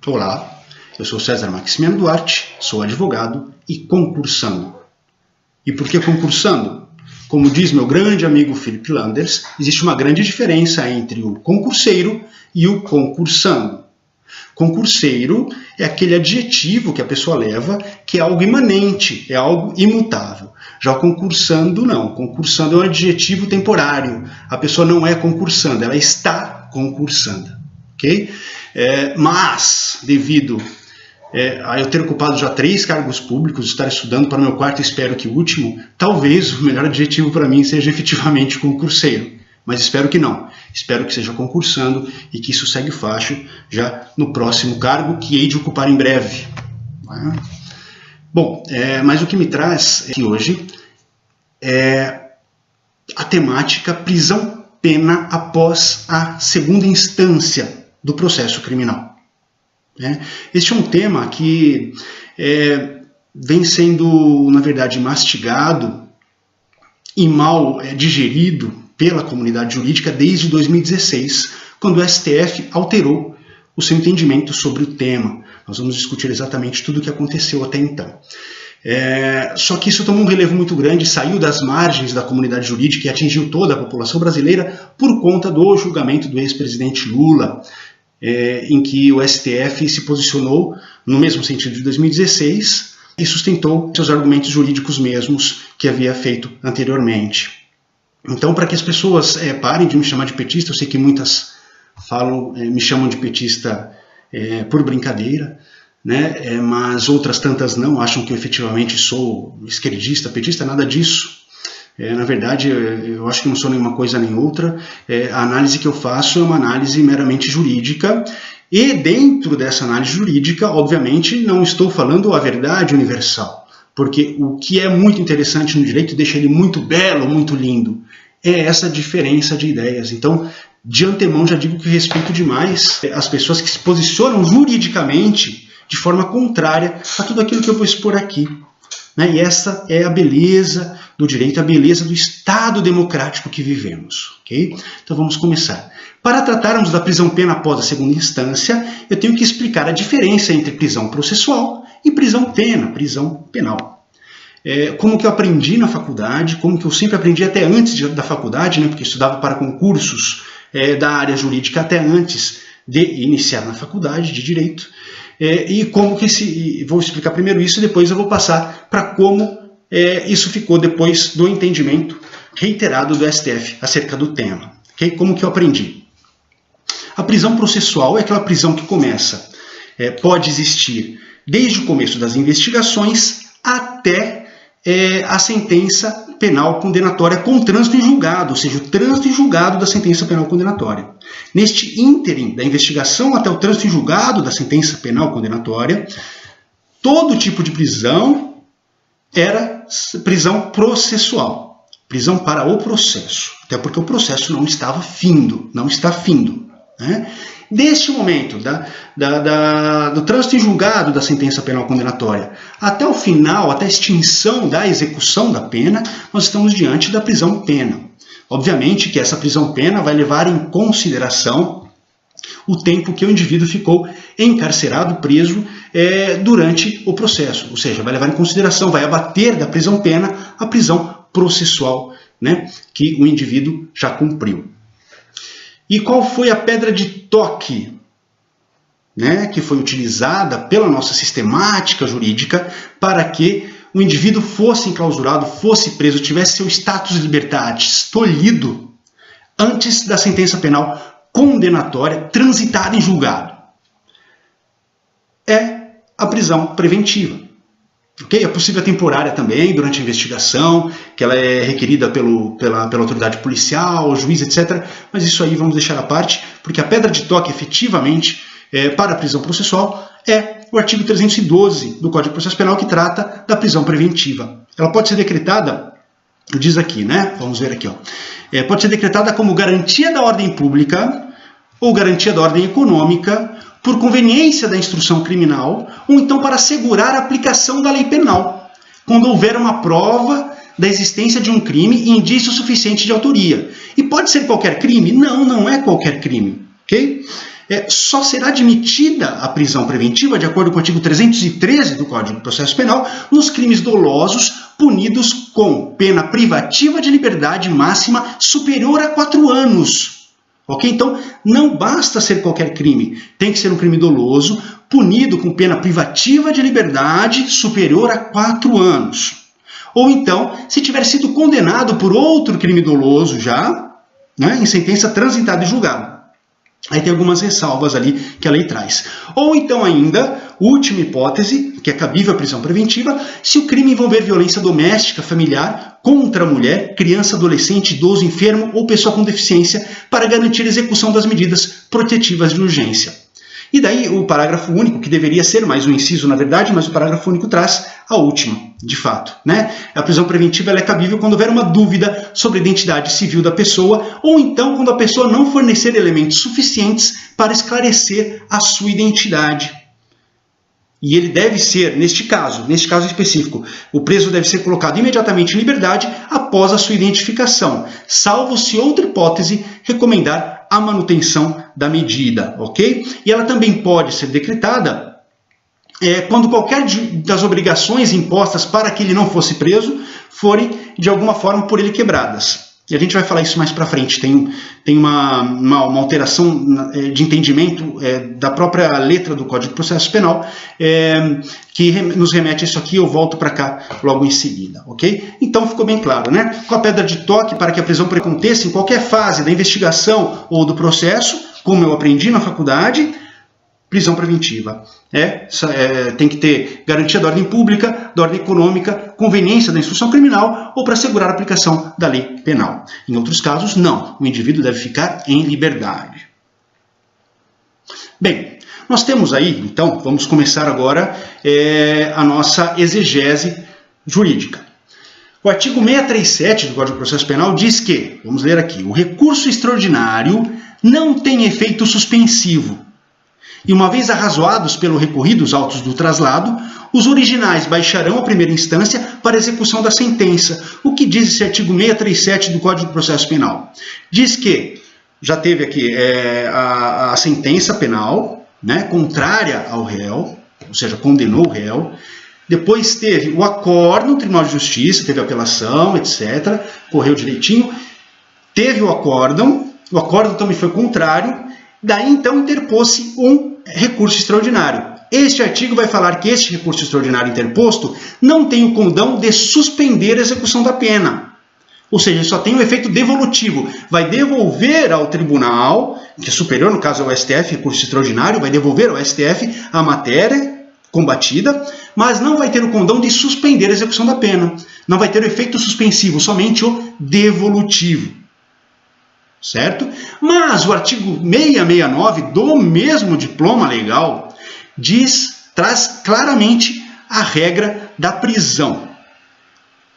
Olá, eu sou César Maximiano Duarte, sou advogado e concursando. E por que concursando? Como diz meu grande amigo Philip Landers, existe uma grande diferença entre o concurseiro e o concursando. Concurseiro é aquele adjetivo que a pessoa leva que é algo imanente, é algo imutável. Já o concursando não. Concursando é um adjetivo temporário. A pessoa não é concursando, ela está concursando. Okay? Mas, devido a eu ter ocupado já 3 cargos públicos, estar estudando para o meu quarto, espero que o último, talvez o melhor adjetivo para mim seja efetivamente concurseiro. Mas espero que não. Espero que seja concursando e que isso segue fácil já no próximo cargo que hei de ocupar em breve. Bom, mas o que me traz aqui hoje é a temática prisão-pena após a segunda instância do processo criminal. Este é um tema que vem sendo, na verdade, mastigado e mal digerido pela comunidade jurídica desde 2016, quando o STF alterou o seu entendimento sobre o tema. Nós vamos discutir exatamente tudo o que aconteceu até então. Só que isso tomou um relevo muito grande, saiu das margens da comunidade jurídica e atingiu toda a população brasileira por conta do julgamento do ex-presidente Lula, em que o STF se posicionou no mesmo sentido de 2016 e sustentou seus argumentos jurídicos mesmos que havia feito anteriormente. Então, para que as pessoas parem de me chamar de petista, eu sei que muitas me chamam de petista por brincadeira, né? Mas outras tantas não, acham que eu efetivamente sou esquerdista, petista, nada disso. Na verdade, eu acho que não sou nenhuma coisa nem outra. A análise que eu faço é uma análise meramente jurídica e dentro dessa análise jurídica, obviamente, não estou falando a verdade universal, porque o que é muito interessante no direito deixa ele muito belo, muito lindo, é essa diferença de ideias. Então, de antemão, já digo que respeito demais as pessoas que se posicionam juridicamente de forma contrária a tudo aquilo que eu vou expor aqui. E essa é a beleza do direito, a beleza do Estado democrático que vivemos. Okay? Então vamos começar. Para tratarmos da prisão-pena após a segunda instância, eu tenho que explicar a diferença entre prisão processual e prisão-pena, prisão penal. Como que eu aprendi na faculdade, como que eu sempre aprendi até antes da faculdade, porque eu estudava para concursos da área jurídica até antes de iniciar na faculdade de Direito, e como que vou explicar primeiro isso e depois eu vou passar para como isso ficou depois do entendimento reiterado do STF acerca do tema. Okay? Como que eu aprendi? A prisão processual é aquela prisão que começa, pode existir desde o começo das investigações até a sentença penal condenatória com trânsito em julgado, ou seja, o trânsito em julgado da sentença penal condenatória. Neste ínterim da investigação até o trânsito em julgado da sentença penal condenatória, todo tipo de prisão era prisão processual, prisão para o processo, até porque o processo não estava findo, não está findo. Deste momento, do trânsito em julgado da sentença penal condenatória até o final, até a extinção da execução da pena, nós estamos diante da prisão-pena. Obviamente que essa prisão-pena vai levar em consideração o tempo que o indivíduo ficou encarcerado, preso, durante o processo. Ou seja, vai levar em consideração, vai abater da prisão-pena a prisão processual, que o indivíduo já cumpriu. E qual foi a pedra de toque que foi utilizada pela nossa sistemática jurídica para que o indivíduo fosse enclausurado, fosse preso, tivesse seu status libertatis tolhido antes da sentença penal condenatória transitada em julgado? É a prisão preventiva. Okay? É possível a temporária também, durante a investigação, que ela é requerida pela autoridade policial, juiz, etc. Mas isso aí vamos deixar à parte, porque a pedra de toque, efetivamente, para a prisão processual é o artigo 312 do Código de Processo Penal, que trata da prisão preventiva. Ela pode ser decretada, diz aqui, vamos ver aqui, pode ser decretada como garantia da ordem pública ou garantia da ordem econômica, por conveniência da instrução criminal, ou então para assegurar a aplicação da lei penal, quando houver uma prova da existência de um crime e indício suficiente de autoria. E pode ser qualquer crime? Não, não é qualquer crime. Okay? só será admitida a prisão preventiva, de acordo com o artigo 313 do Código de Processo Penal, nos crimes dolosos punidos com pena privativa de liberdade máxima superior a 4 anos. Ok? Então, não basta ser qualquer crime, tem que ser um crime doloso, punido com pena privativa de liberdade superior a 4 anos. Ou então, se tiver sido condenado por outro crime doloso já, né, em sentença transitada e julgada. Aí tem algumas ressalvas ali que a lei traz. Ou então ainda, última hipótese, que é cabível a prisão preventiva, se o crime envolver violência doméstica, familiar, contra a mulher, criança, adolescente, idoso, enfermo ou pessoa com deficiência, para garantir a execução das medidas protetivas de urgência. E daí o parágrafo único, que deveria ser mais um inciso na verdade, mas o parágrafo único traz a última, de fato. Né? A prisão preventiva ela é cabível quando houver uma dúvida sobre a identidade civil da pessoa, ou então quando a pessoa não fornecer elementos suficientes para esclarecer a sua identidade. E ele deve ser, neste caso específico, o preso deve ser colocado imediatamente em liberdade após a sua identificação, salvo se outra hipótese recomendar a manutenção da medida, ok? E ela também pode ser decretada quando qualquer das obrigações impostas para que ele não fosse preso forem, de alguma forma, por ele quebradas. E a gente vai falar isso mais para frente. Tem uma alteração de entendimento da própria letra do Código de Processo Penal que nos remete a isso aqui. Eu volto para cá logo em seguida, ok? Então ficou bem claro, né? Com a pedra de toque para que a prisão aconteça em qualquer fase da investigação ou do processo, como eu aprendi na faculdade, prisão preventiva. Tem que ter garantia da ordem pública, da ordem econômica, conveniência da instrução criminal ou para assegurar a aplicação da lei penal. Em outros casos, não. O indivíduo deve ficar em liberdade. Bem, nós temos aí, então, vamos começar agora a nossa exegese jurídica. O artigo 637 do Código de Processo Penal diz que, vamos ler aqui, o recurso extraordinário não tem efeito suspensivo. E uma vez arrazoados pelo recorrido os autos do traslado, os originais baixarão a primeira instância para execução da sentença. O que diz esse artigo 637 do Código de Processo Penal? Diz que já teve aqui a sentença penal, né, contrária ao réu, ou seja, condenou o réu. Depois teve o acórdão no Tribunal de Justiça, teve a apelação, etc. Correu direitinho. Teve o acórdão também foi contrário. Daí, então, interpôs-se um recurso extraordinário. Este artigo vai falar que este recurso extraordinário interposto não tem o condão de suspender a execução da pena. Ou seja, só tem um efeito devolutivo. Vai devolver ao tribunal, que é superior, no caso ao STF, recurso extraordinário, vai devolver ao STF a matéria combatida, mas não vai ter o condão de suspender a execução da pena. Não vai ter o efeito suspensivo, somente o devolutivo. Certo? Mas o artigo 669 do mesmo diploma legal traz claramente a regra da prisão.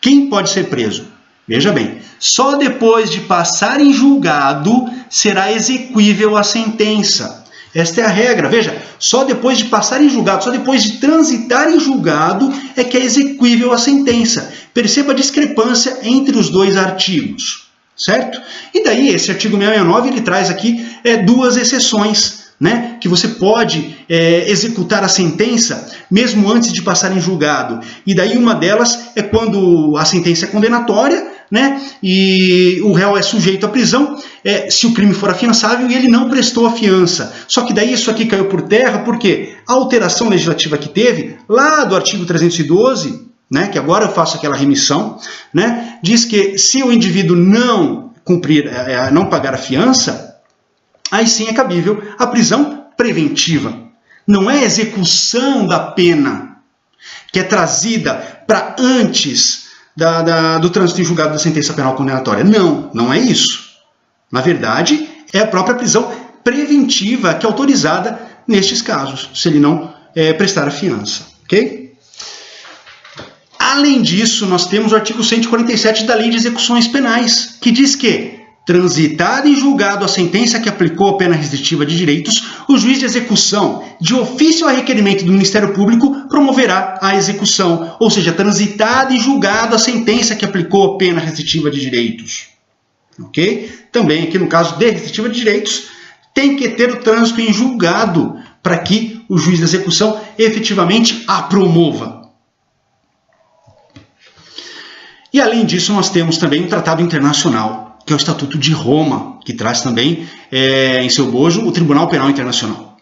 Quem pode ser preso? Veja bem, só depois de passar em julgado será exequível a sentença. Esta é a regra. Veja, só depois de passar em julgado, só depois de transitar em julgado é que é exequível a sentença. Perceba a discrepância entre os dois artigos. Certo? E daí esse artigo 669 ele traz aqui duas exceções, né, que você pode executar a sentença mesmo antes de passar em julgado. E daí uma delas é quando a sentença é condenatória, né, e o réu é sujeito à prisão se o crime for afiançável e ele não prestou a fiança. Só que daí isso aqui caiu por terra porque a alteração legislativa que teve lá do artigo 312, né, que agora eu faço aquela remissão, né, diz que se o indivíduo não cumprir, não pagar a fiança, aí sim é cabível a prisão preventiva. Não é a execução da pena que é trazida para antes do trânsito em julgado da sentença penal condenatória. Não, não é isso. Na verdade, é a própria prisão preventiva que é autorizada nestes casos, se ele não prestar a fiança. Ok? Além disso, nós temos o artigo 147 da Lei de Execuções Penais, que diz que, transitada em julgado a sentença que aplicou a pena restritiva de direitos, o juiz de execução, de ofício a requerimento do Ministério Público, promoverá a execução. Ou seja, transitada em julgado a sentença que aplicou a pena restritiva de direitos. Ok? Também aqui no caso de restritiva de direitos, tem que ter o trânsito em julgado para que o juiz da execução efetivamente a promova. E além disso, nós temos também um tratado internacional, que é o Estatuto de Roma, que traz também em seu bojo o Tribunal Penal Internacional.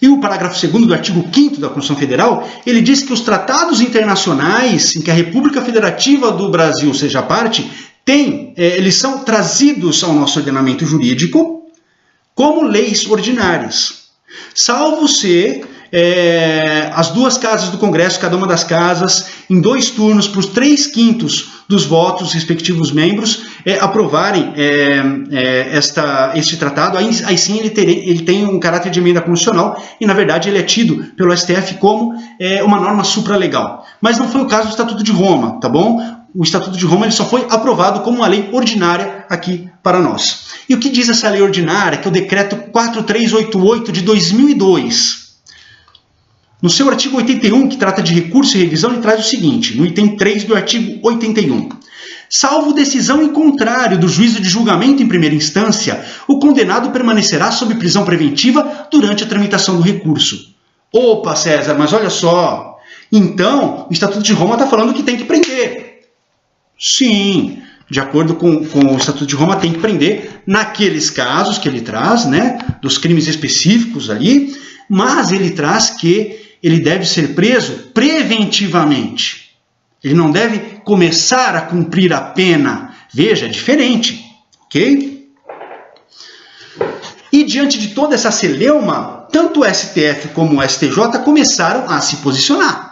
E o parágrafo 2º do artigo 5º da Constituição Federal, ele diz que os tratados internacionais em que a República Federativa do Brasil seja parte, eles são trazidos ao nosso ordenamento jurídico como leis ordinárias, salvo se as duas casas do Congresso, cada uma das casas, em 2 turnos, por 3/5 dos votos, respectivos membros, aprovarem este tratado, aí sim ele tem um caráter de emenda constitucional e, na verdade, ele é tido pelo STF como uma norma supralegal. Mas não foi o caso do Estatuto de Roma, tá bom? O Estatuto de Roma ele só foi aprovado como uma lei ordinária aqui para nós. E o que diz essa lei ordinária? Que é o Decreto 4388 de 2002. No seu artigo 81, que trata de recurso e revisão, ele traz o seguinte, no item 3 do artigo 81. Salvo decisão em contrário do juízo de julgamento em primeira instância, o condenado permanecerá sob prisão preventiva durante a tramitação do recurso. Opa, César, mas olha só. Então, o Estatuto de Roma está falando que tem que prender. Sim, de acordo com o Estatuto de Roma, tem que prender naqueles casos que ele traz, né, dos crimes específicos ali, mas ele traz que ele deve ser preso preventivamente. Ele não deve começar a cumprir a pena. Veja, é diferente, ok? E diante de toda essa celeuma, tanto o STF como o STJ começaram a se posicionar.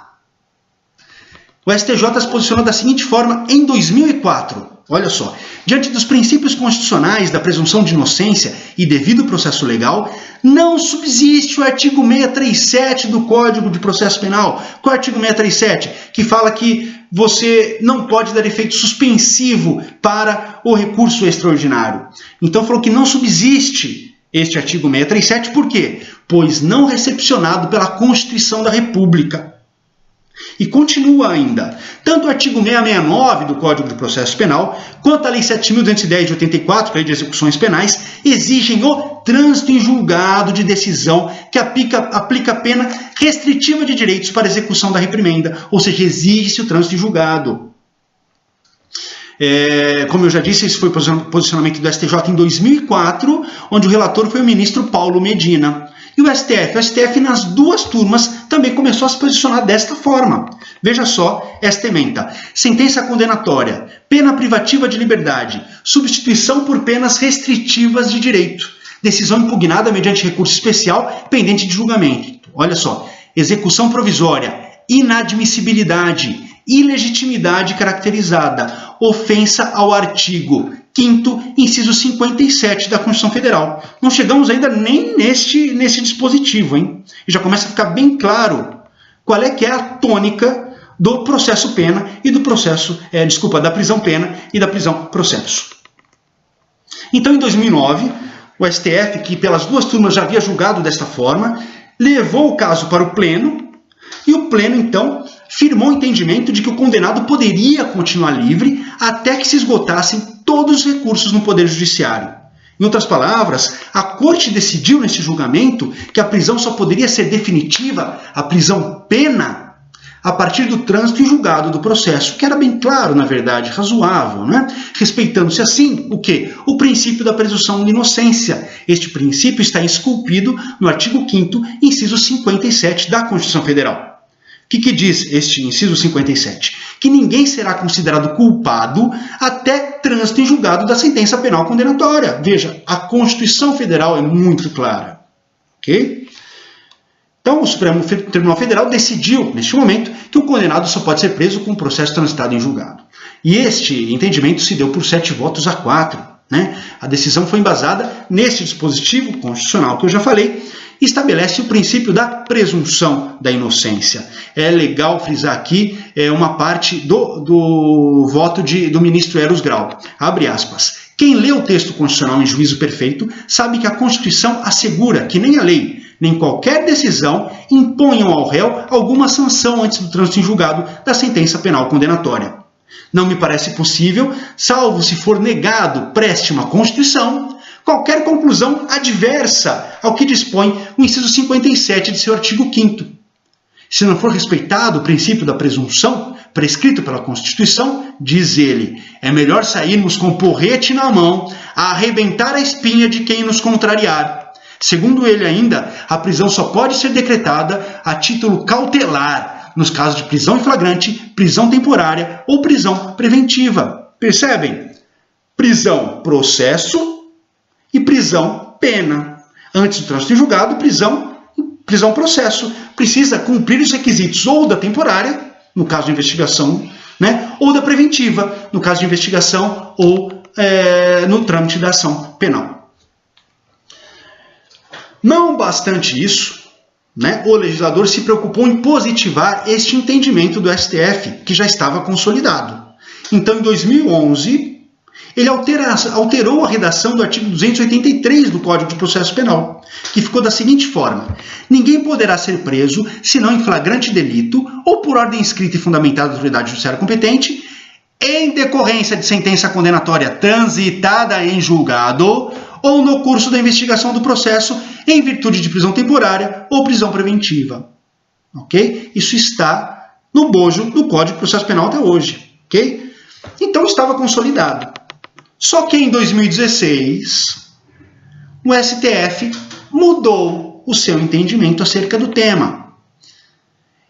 O STJ se posicionou da seguinte forma em 2004. Olha só, diante dos princípios constitucionais da presunção de inocência e devido processo legal, não subsiste o artigo 637 do Código de Processo Penal. Qual é o artigo 637? Que fala que você não pode dar efeito suspensivo para o recurso extraordinário. Então falou que não subsiste este artigo 637, por quê? Pois não recepcionado pela Constituição da República. E continua ainda, tanto o artigo 669 do Código de Processo Penal, quanto a Lei 7.210 de 84, que é a Lei de Execuções Penais, exigem o trânsito em julgado de decisão que aplica pena restritiva de direitos para execução da reprimenda, ou seja, exige-se o trânsito em julgado. Como eu já disse, esse foi o posicionamento do STJ em 2004, onde o relator foi o ministro Paulo Medina. E o STF nas 2 turmas também começou a se posicionar desta forma. Veja só esta ementa. Sentença condenatória, pena privativa de liberdade, substituição por penas restritivas de direito, decisão impugnada mediante recurso especial pendente de julgamento. Olha só, execução provisória, inadmissibilidade, ilegitimidade caracterizada, ofensa ao artigo 5º, inciso 57 da Constituição Federal. Não chegamos ainda nem nesse dispositivo, hein? E já começa a ficar bem claro qual é que é a tônica do processo pena e do processo, da prisão pena e da prisão processo. Então, em 2009, o STF, que pelas 2 turmas já havia julgado desta forma, levou o caso para o pleno, e o pleno, então, firmou o entendimento de que o condenado poderia continuar livre até que se esgotassem todos os recursos no Poder Judiciário. Em outras palavras, a Corte decidiu nesse julgamento que a prisão só poderia ser definitiva, a prisão pena, a partir do trânsito em julgado do processo, que era bem claro, na verdade, razoável, né? Respeitando-se assim, o quê? O princípio da presunção de inocência. Este princípio está esculpido no artigo 5º, inciso 57 da Constituição Federal. O que diz este inciso 57? Que ninguém será considerado culpado até trânsito em julgado da sentença penal condenatória. Veja, a Constituição Federal é muito clara. Ok? Então, o Supremo Tribunal Federal decidiu, neste momento, que o condenado só pode ser preso com o processo transitado em julgado. E este entendimento se deu por 7 votos a 4. Né? A decisão foi embasada neste dispositivo constitucional que eu já falei, estabelece o princípio da presunção da inocência. É legal frisar aqui uma parte do voto do ministro Eros Grau. Abre aspas. Quem lê o texto constitucional em juízo perfeito sabe que a Constituição assegura que nem a lei, nem qualquer decisão imponham ao réu alguma sanção antes do trânsito em julgado da sentença penal condenatória. Não me parece possível, salvo se for negado preste uma Constituição, qualquer conclusão adversa ao que dispõe o inciso 57 de seu artigo 5º. Se não for respeitado o princípio da presunção, prescrito pela Constituição, diz ele, é melhor sairmos com o porrete na mão a arrebentar a espinha de quem nos contrariar. Segundo ele ainda, a prisão só pode ser decretada a título cautelar, nos casos de prisão em flagrante, prisão temporária ou prisão preventiva. Percebem? Prisão, processo e prisão, pena. Antes do trânsito em julgado, prisão, processo. Precisa cumprir os requisitos ou da temporária, no caso de investigação, né, ou da preventiva, no caso de investigação ou no trâmite da ação penal. Não bastante isso, né, o legislador se preocupou em positivar este entendimento do STF, que já estava consolidado. Então, em 2011, ele alterou a redação do artigo 283 do Código de Processo Penal, que ficou da seguinte forma: ninguém poderá ser preso, senão em flagrante delito ou por ordem escrita e fundamentada da autoridade judiciária competente, em decorrência de sentença condenatória transitada em julgado ou no curso da investigação do processo, em virtude de prisão temporária ou prisão preventiva. Ok? Isso está no bojo do Código de Processo Penal até hoje. Ok? Então estava consolidado. Só que em 2016, o STF mudou o seu entendimento acerca do tema.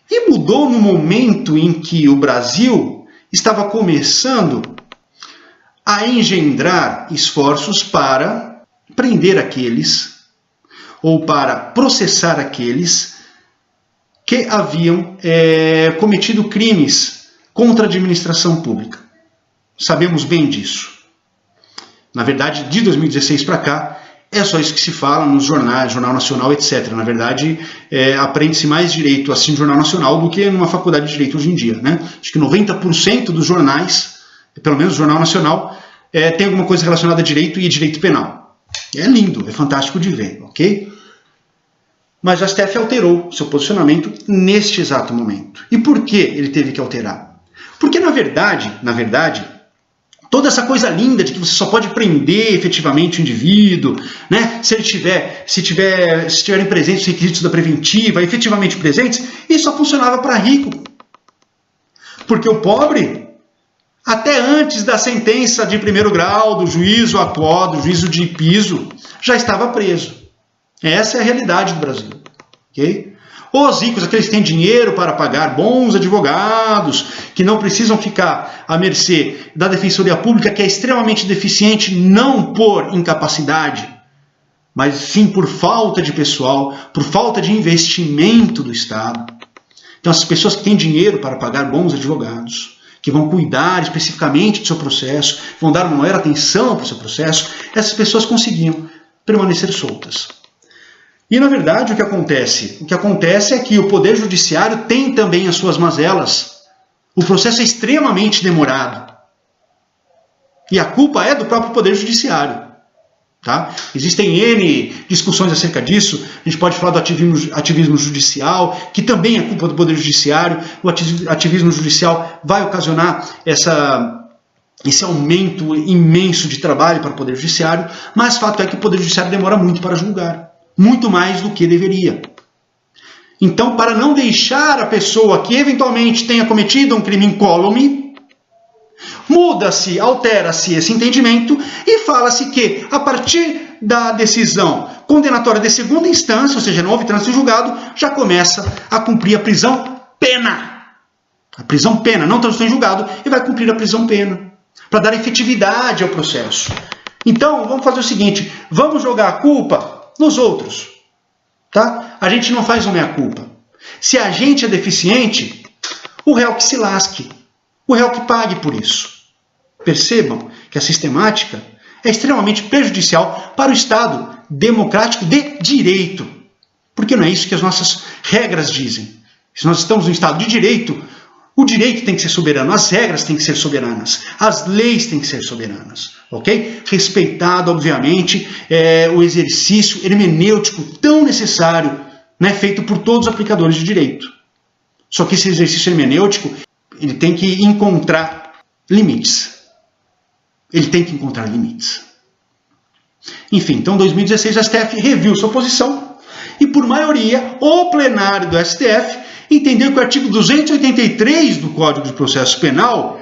E mudou no momento em que o Brasil estava começando a engendrar esforços para prender aqueles, ou para processar aqueles que haviam cometido crimes contra a administração pública. Sabemos bem disso. Na verdade, de 2016 para cá, é só isso que se fala nos jornais, Jornal Nacional, etc. Na verdade, aprende-se mais direito assim no Jornal Nacional do que numa faculdade de direito hoje em dia, né? Acho que 90% dos jornais, pelo menos o Jornal Nacional, tem alguma coisa relacionada a direito e direito penal. É lindo, é fantástico de ver, ok? Mas o STF alterou seu posicionamento neste exato momento. E por que ele teve que alterar? Porque, na verdade, toda essa coisa linda de que você só pode prender efetivamente o indivíduo, né? Se estiverem presentes os requisitos da preventiva, efetivamente presentes, isso só funcionava para rico. Porque o pobre, até antes da sentença de primeiro grau, do juízo a quo, do juízo de piso, já estava preso. Essa é a realidade do Brasil. Ok? Os ricos, aqueles que têm dinheiro para pagar bons advogados, que não precisam ficar à mercê da Defensoria Pública, que é extremamente deficiente, não por incapacidade, mas sim por falta de pessoal, por falta de investimento do Estado. Então, essas pessoas que têm dinheiro para pagar bons advogados, que vão cuidar especificamente do seu processo, vão dar uma maior atenção para o seu processo, essas pessoas conseguiam permanecer soltas. E, na verdade, o que acontece? O que acontece é que o Poder Judiciário tem também as suas mazelas. O processo é extremamente demorado. E a culpa é do próprio Poder Judiciário. Tá? Existem N discussões acerca disso. A gente pode falar do ativismo judicial, que também é culpa do Poder Judiciário. O ativismo judicial vai ocasionar esse aumento imenso de trabalho para o Poder Judiciário, mas o fato é que o Poder Judiciário demora muito para julgar. Muito mais do que deveria. Então, para não deixar a pessoa que eventualmente tenha cometido um crime incólume, muda-se, altera-se esse entendimento e fala-se que, a partir da decisão condenatória de segunda instância, ou seja, não houve trânsito em julgado, já começa a cumprir a prisão pena. A prisão pena, não trânsito em julgado, e vai cumprir a prisão pena, para dar efetividade ao processo. Então, vamos fazer o seguinte, vamos jogar a culpa nos outros, tá? A gente não faz uma meia-culpa. Se a gente é deficiente, o réu que se lasque, o réu que pague por isso. Percebam que a sistemática é extremamente prejudicial para o Estado democrático de direito, porque não é isso que as nossas regras dizem. Se nós estamos no Estado de direito, o direito tem que ser soberano, as regras têm que ser soberanas, as leis têm que ser soberanas, ok? Respeitado, obviamente, o exercício hermenêutico tão necessário, né, feito por todos os aplicadores de direito. Só que esse exercício hermenêutico, ele tem que encontrar limites. Ele tem que encontrar limites. Enfim, então em 2016 o STF reviu sua posição e, por maioria, o plenário do STF entendeu que o artigo 283 do Código de Processo Penal,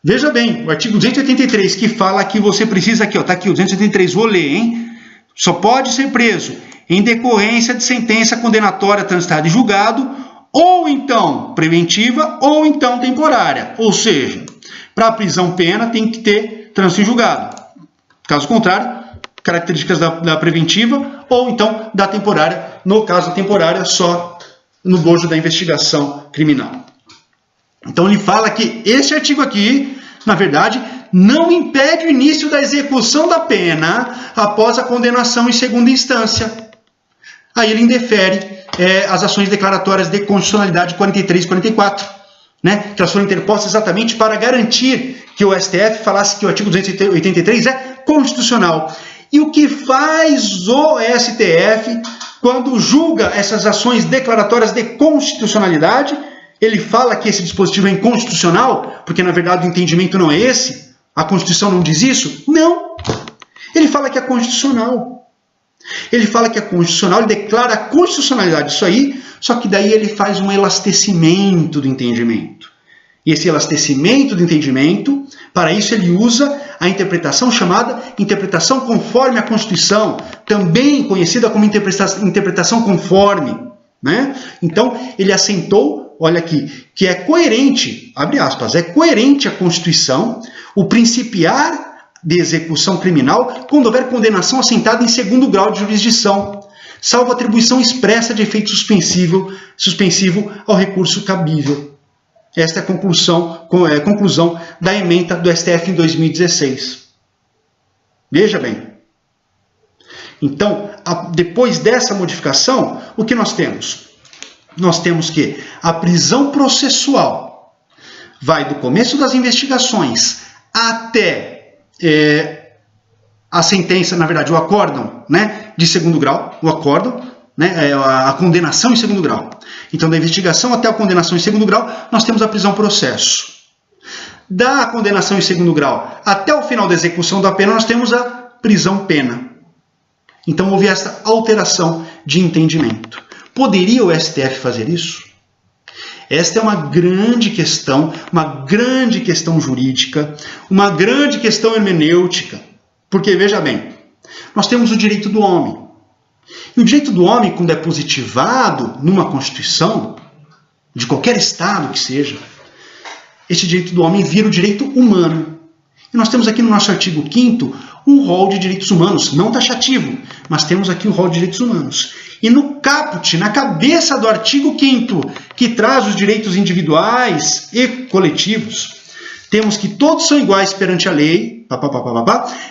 veja bem, o artigo 283 que fala que você precisa, aqui, ó, tá aqui o 283, vou ler, hein? Só pode ser preso em decorrência de sentença condenatória transitada em julgado, ou então preventiva, ou então temporária. Ou seja, para a prisão pena tem que ter trânsito em julgado. Caso contrário, características da preventiva ou então da temporária. No caso da temporária, só no bojo da investigação criminal. Então ele fala que esse artigo aqui, na verdade, não impede o início da execução da pena após a condenação em segunda instância. Aí ele indefere as ações declaratórias de constitucionalidade 43 e 44, né, que elas foram interpostas exatamente para garantir que o STF falasse que o artigo 283 é constitucional. E o que faz o STF quando julga essas ações declaratórias de constitucionalidade? Ele fala que esse dispositivo é inconstitucional, porque na verdade o entendimento não é esse? A Constituição não diz isso? Não! Ele fala que é constitucional. Ele fala que é constitucional, ele declara a constitucionalidade disso aí, só que daí ele faz um elastecimento do entendimento. E esse elastecimento do entendimento, para isso ele usa a interpretação chamada interpretação conforme a Constituição, também conhecida como interpretação conforme, né? Então, ele assentou, olha aqui, que é coerente, abre aspas, é coerente à Constituição o principiar de execução criminal quando houver condenação assentada em segundo grau de jurisdição, salvo atribuição expressa de efeito suspensivo ao recurso cabível. Esta é a conclusão da ementa do STF em 2016. Veja bem. Então, depois dessa modificação, o que nós temos? Nós temos que a prisão processual vai do começo das investigações até a sentença, na verdade, o acórdão, né, de segundo grau, o acórdão, né, a condenação em segundo grau. Então, da investigação até a condenação em segundo grau, nós temos a prisão-processo. Da condenação em segundo grau até o final da execução da pena, nós temos a prisão-pena. Então, houve essa alteração de entendimento. Poderia o STF fazer isso? Esta é uma grande questão jurídica, uma grande questão hermenêutica. Porque, veja bem, nós temos o direito do homem. E o direito do homem, quando é positivado numa Constituição, de qualquer Estado que seja, esse direito do homem vira o direito humano. E nós temos aqui no nosso artigo 5º um rol de direitos humanos, não taxativo, mas temos aqui o rol de direitos humanos. E no caput, na cabeça do artigo 5º, que traz os direitos individuais e coletivos, temos que todos são iguais perante a lei,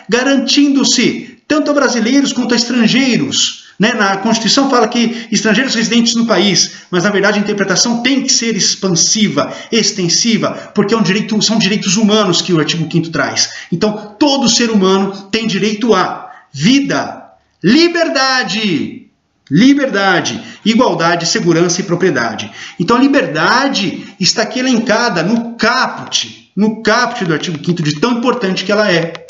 garantindo-se tanto a brasileiros quanto a estrangeiros. Né? Na Constituição fala que estrangeiros residentes no país, mas na verdade a interpretação tem que ser expansiva, extensiva, porque são direitos humanos que o artigo 5º traz. Então, todo ser humano tem direito a vida, liberdade, igualdade, segurança e propriedade. Então, a liberdade está aqui elencada no caput do artigo 5º, de tão importante que ela é.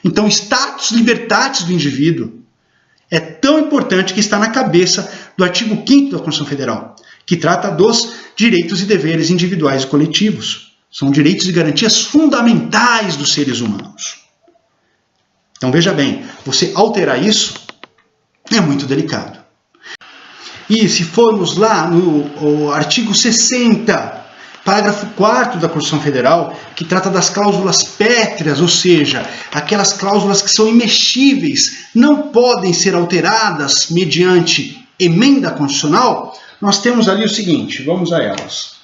Então, status libertatis do indivíduo é tão importante que está na cabeça do artigo 5º da Constituição Federal, que trata dos direitos e deveres individuais e coletivos. São direitos e garantias fundamentais dos seres humanos. Então, veja bem, você alterar isso é muito delicado. E se formos lá no artigo 60, parágrafo 4º da Constituição Federal, que trata das cláusulas pétreas, ou seja, aquelas cláusulas que são imexíveis, não podem ser alteradas mediante emenda constitucional, nós temos ali o seguinte, vamos a elas.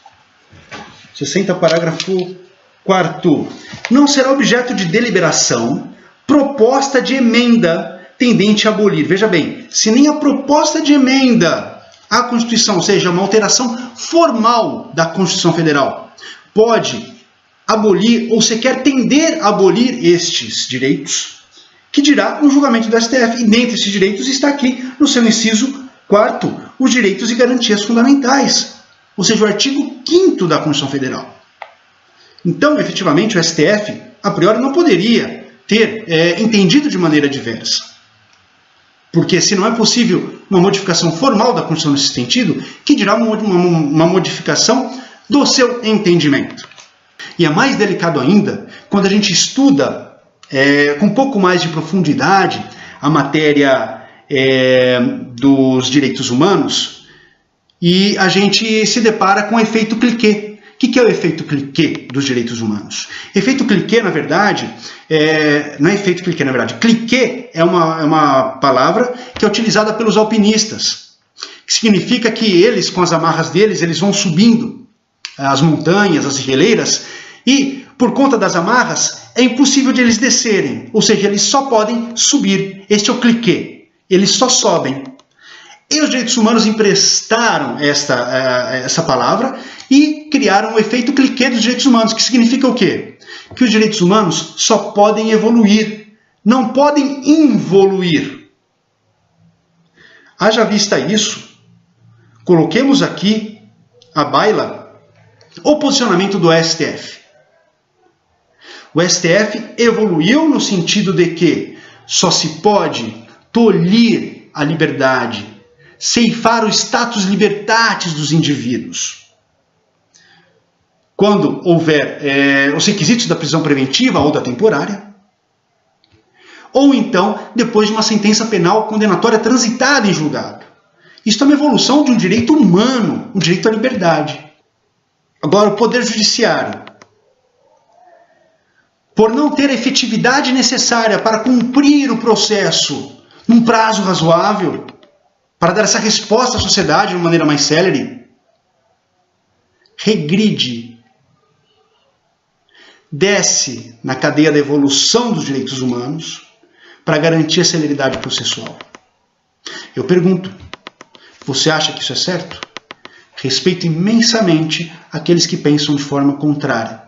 60, parágrafo 4º. Não será objeto de deliberação proposta de emenda tendente a abolir. Veja bem, se nem a proposta de emenda à Constituição, ou seja, uma alteração formal da Constituição Federal, pode abolir ou sequer tender a abolir estes direitos, que dirá no julgamento do STF. E dentre esses direitos está aqui, no seu inciso 4º, os direitos e garantias fundamentais, ou seja, o artigo 5º da Constituição Federal. Então, efetivamente, o STF, a priori, não poderia ter entendido de maneira diversa. Porque se não é possível uma modificação formal da Constituição nesse sentido, que dirá uma modificação do seu entendimento. E é mais delicado ainda quando a gente estuda com um pouco mais de profundidade a matéria dos direitos humanos e a gente se depara com o efeito cliquet. O que é o efeito cliquet dos direitos humanos? Efeito cliquet, na verdade, não é efeito cliquet, na verdade. Cliquet é uma palavra que é utilizada pelos alpinistas, que significa que eles, com as amarras deles, eles vão subindo as montanhas, as ribeleiras, e por conta das amarras é impossível de eles descerem, ou seja, eles só podem subir. Este é o cliquet, eles só sobem. E os direitos humanos emprestaram essa palavra e criaram o efeito cliquet dos direitos humanos, que significa o quê? Que os direitos humanos só podem evoluir, não podem involuir. Haja vista isso, coloquemos aqui à baila o posicionamento do STF. O STF evoluiu no sentido de que só se pode tolir a liberdade, ceifar o status libertatis dos indivíduos quando houver os requisitos da prisão preventiva ou da temporária, ou então depois de uma sentença penal condenatória transitada em julgado. Isso é uma evolução de um direito humano, um direito à liberdade. Agora, o Poder Judiciário, por não ter a efetividade necessária para cumprir o processo num prazo razoável, para dar essa resposta à sociedade de uma maneira mais célere, regride, desce na cadeia da evolução dos direitos humanos para garantir a celeridade processual. Eu pergunto, você acha que isso é certo? Respeito imensamente aqueles que pensam de forma contrária.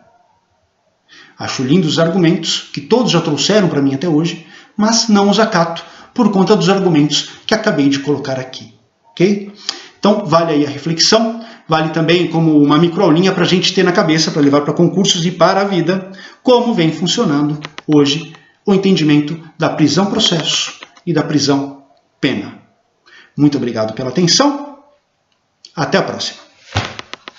Acho lindos os argumentos que todos já trouxeram para mim até hoje, mas não os acato por conta dos argumentos que acabei de colocar aqui. Ok? Então, vale aí a reflexão, vale também como uma microaulinha para a gente ter na cabeça, para levar para concursos e para a vida, como vem funcionando hoje o entendimento da prisão-processo e da prisão-pena. Muito obrigado pela atenção. Até a próxima.